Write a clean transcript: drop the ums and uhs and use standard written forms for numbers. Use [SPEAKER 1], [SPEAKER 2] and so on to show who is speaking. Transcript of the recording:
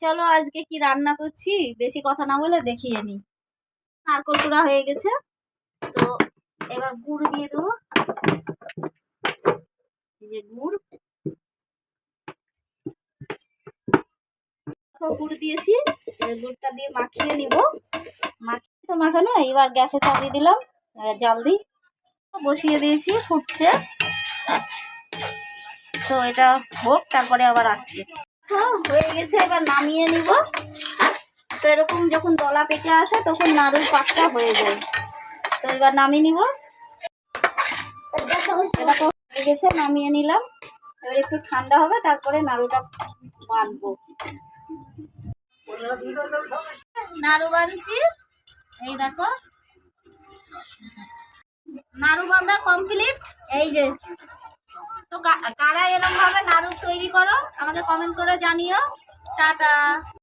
[SPEAKER 1] চলো আজকে কি রান্না করছি, বেশি কথা না বলে দেখিয়ে নি। নারকোল কুড়া হয়ে গেছে, তো এবার গুড় দিয়ে দেবো। এই যে গুড় দিয়েছি, এবার গুড়টা দিয়ে মাখিয়ে নিব। মাখানো, এবার গ্যাসে চাপিয়ে দিলাম, জাল দিই, বসিয়ে দিয়েছি, ফুটছে। তো এটা হোক, তারপরে আবার আসছে। হয়ে গেছে, এবার নামিয়ে নিব। তো এরকম যখন দলা পেকে আসে তখন নাড়ুর পাকটা হয়ে যায়। তো এবার নামিয়ে নিব। এটা তো হয়ে গেছে, নামিয়ে নিলাম। এবার একটু ঠান্ডা হবে, তারপরে নাড়ুটা বাঁধবো। নাড়ু বাঁধছি, এই দেখো নাড়ু বাঁধা কমপ্লিট। এই যে, তো কারা এরকম ভাবে নাড়ু তৈরি করো আমাকে কমেন্ট করে জানিও। টাটা।